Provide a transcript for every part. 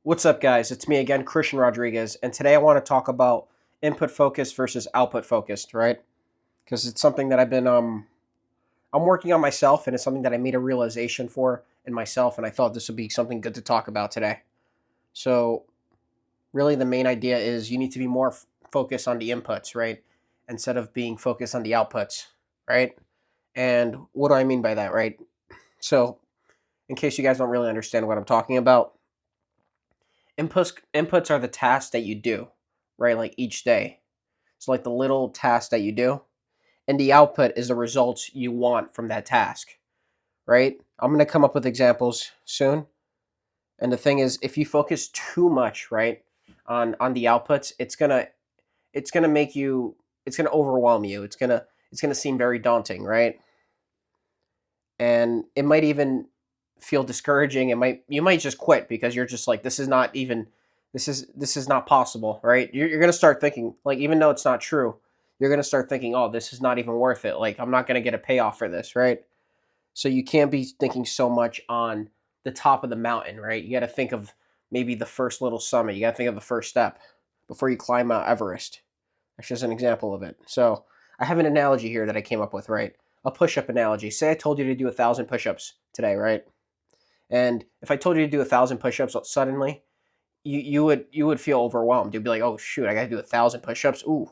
What's up, guys? It's me again, Christian Rodriguez, and today I want to talk about input focused versus output focused, right? Because it's something that I'm working on myself, and it's something that I made a realization for in myself, and I thought this would be something good to talk about today. So, really, the main idea is you need to be more focused on the inputs, right, instead of being focused on the outputs, right? And what do I mean by that, right? So, in case you guys don't really understand what I'm talking about, inputs are the tasks that you do, right? Like each day. So like the little tasks that you do, and the output is the results you want from that task, right? I'm gonna come up with examples soon. And the thing is, if you focus too much, right, on the outputs, it's gonna make you it's gonna overwhelm you. It's gonna seem very daunting, right? And it might even feel discouraging. You might just quit because you're just like, this is not possible, right? You're gonna start thinking, like, even though it's not true, you're gonna start thinking, oh, this is not even worth it. Like, I'm not gonna get a payoff for this, right? So you can't be thinking so much on the top of the mountain, right? You got to think of maybe the first little summit. You got to think of the first step before you climb Mount Everest. That's just an example of it. So I have an analogy here that I came up with, right? A push-up analogy. Say I told you to do 1,000 push-ups today, right? And if I told you to do 1,000 push-ups suddenly, you would feel overwhelmed. You'd be like, oh shoot, I got to do 1,000 push-ups. Ooh.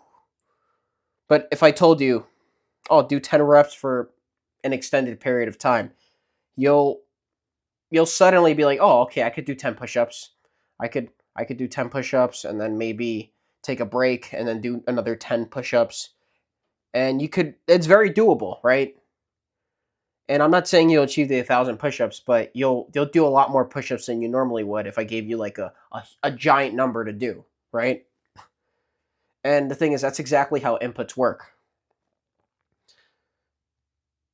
But if I told you, oh, do 10 reps for an extended period of time, you'll you'll suddenly be like, oh, okay, I could do 10 push-ups. I could do 10 push-ups and then maybe take a break and then do another 10 push-ups. And it's very doable, right? And I'm not saying you'll achieve the 1,000 push-ups, but you'll do a lot more push-ups than you normally would if I gave you like a giant number to do, right? And the thing is, that's exactly how inputs work.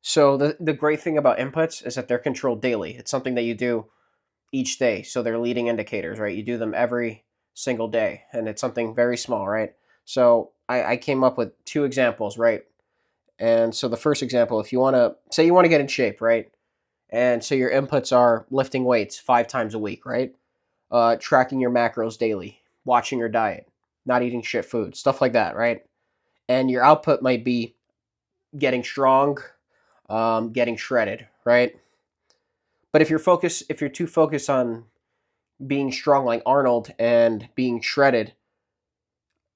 So the great thing about inputs is that they're controlled daily. It's something that you do each day. So they're leading indicators, right? You do them every single day, and it's something very small, right? So I came up with two examples, right? And so the first example, if you want to say you want to get in shape, right? And so your inputs are lifting weights 5 times a week, right? Tracking your macros daily, watching your diet, not eating shit food, stuff like that, right? And your output might be getting strong, getting shredded, right? But if you're too focused on being strong like Arnold and being shredded,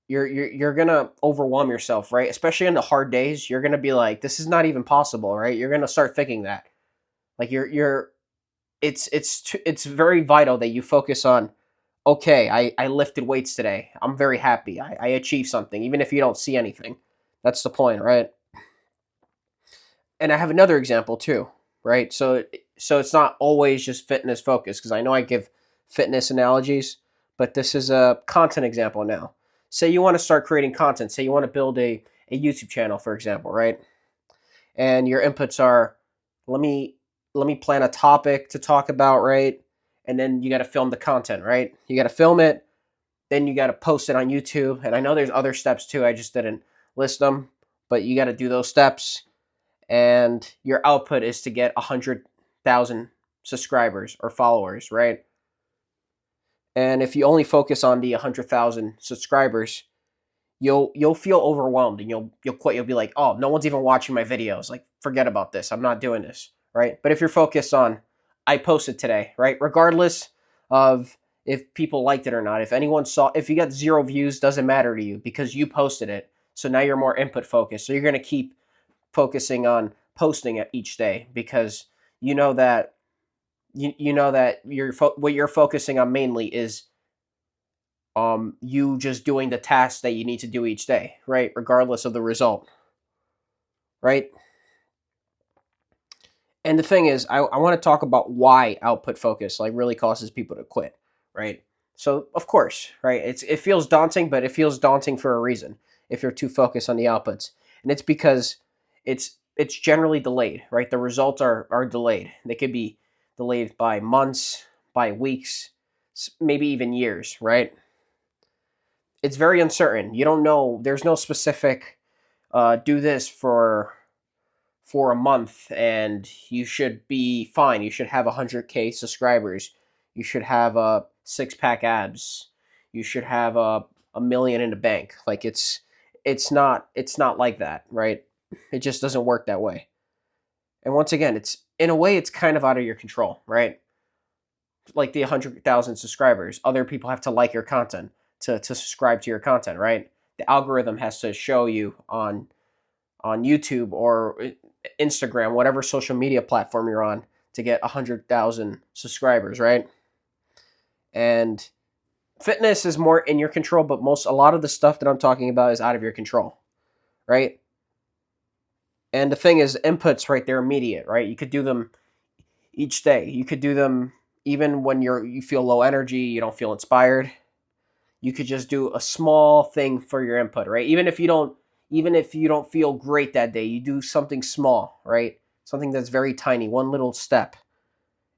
you're gonna overwhelm yourself, right? Especially in the hard days, you're gonna be like, this is not even possible, right? You're gonna start thinking that, like it's very vital that you focus on. Okay, I lifted weights today. I'm very happy. I achieved something, even if you don't see anything. That's the point, right? And I have another example too, right? So it's not always just fitness focused because I know I give fitness analogies, but this is a content example now. Say you want to start creating content. Say you want to build a YouTube channel, for example, right? And your inputs are, let me let me plan a topic to talk about, right? And then you got to film the content, right? You got to film it, then you got to post it on YouTube. And I know there's other steps too. I just didn't list them, but you got to do those steps. And your output is to get 100,000 subscribers or followers, right? And if you only focus on the 100,000 subscribers, you'll feel overwhelmed and you'll quit. You'll be like, oh, no one's even watching my videos. Like, forget about this. I'm not doing this, right? But if you're focused on, I posted today, right? Regardless of if people liked it or not, if you got 0 views, doesn't matter to you because you posted it. So now you're more input focused. So you're gonna keep focusing on posting it each day because you know that you know that what you're focusing on mainly is you just doing the tasks that you need to do each day, right? Regardless of the result, right? And the thing is, I want to talk about why output focus like really causes people to quit, right? So of course, right? It feels daunting, but it feels daunting for a reason if you're too focused on the outputs, and it's because it's generally delayed, right? The results are delayed. They could be delayed by months, by weeks, maybe even years, right? It's very uncertain. You don't know. There's no specific do this for a month and you should be fine. You should have 100K subscribers. You should have six-pack abs. You should have a million in the bank. Like it's not like that, right? It just doesn't work that way. And once again, it's in a way it's kind of out of your control, right? Like the 100,000 subscribers, other people have to like your content to subscribe to your content, right? The algorithm has to show you on YouTube or Instagram, whatever social media platform you're on, to get 100,000 subscribers, right? And fitness is more in your control, but a lot of the stuff that I'm talking about is out of your control, right? And the thing is, inputs, right? They're immediate, right? You could do them each day. You could do them even when you feel low energy, you don't feel inspired. You could just do a small thing for your input, right? Even if you don't feel great that day, you do something small, right? Something that's very tiny, one little step.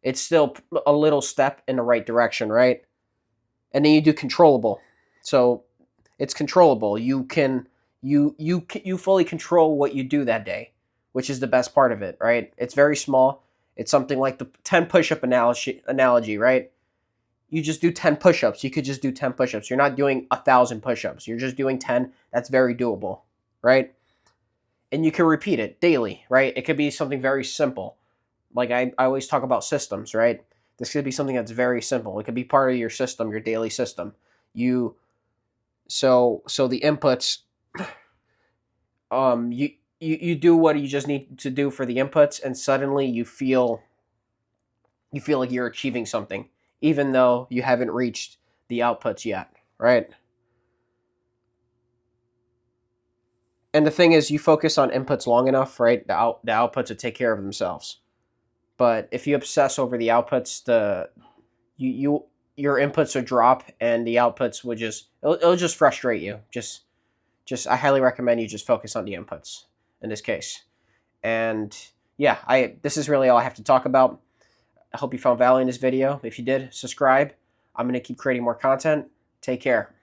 It's still a little step in the right direction, right? And then you do controllable. So it's controllable. You fully control what you do that day, which is the best part of it, right? It's very small. It's something like the 10 push-up analogy, right? You just do 10 push-ups. You could just do 10 push-ups. You're not doing 1,000 push-ups. You're just doing 10. That's very doable, right? And you can repeat it daily, right? It could be something very simple. Like I always talk about systems, right? This could be something that's very simple. It could be part of your system, your daily system. You so the inputs, you do what you just need to do for the inputs, and suddenly you feel like you're achieving something, even though you haven't reached the outputs yet, right? And the thing is, you focus on inputs long enough, right? The outputs will take care of themselves. But if you obsess over the outputs, your inputs would drop, and the outputs would it'll just frustrate you. Just I highly recommend you just focus on the inputs in this case. And yeah, this is really all I have to talk about. I hope you found value in this video. If you did, subscribe. I'm going to keep creating more content. Take care.